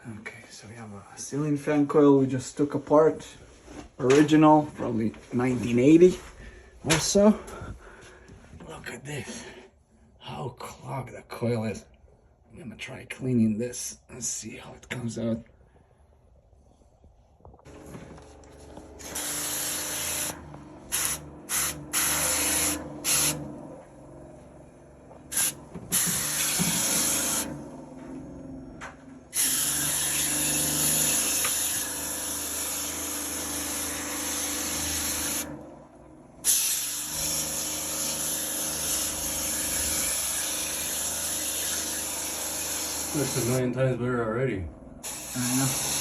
Okay, so we have a ceiling fan coil we just took apart. Original, probably 1980 or so. Look at this. How clogged the coil is. I'm gonna try cleaning this and see how it comes out. Looks a million times better already. I know.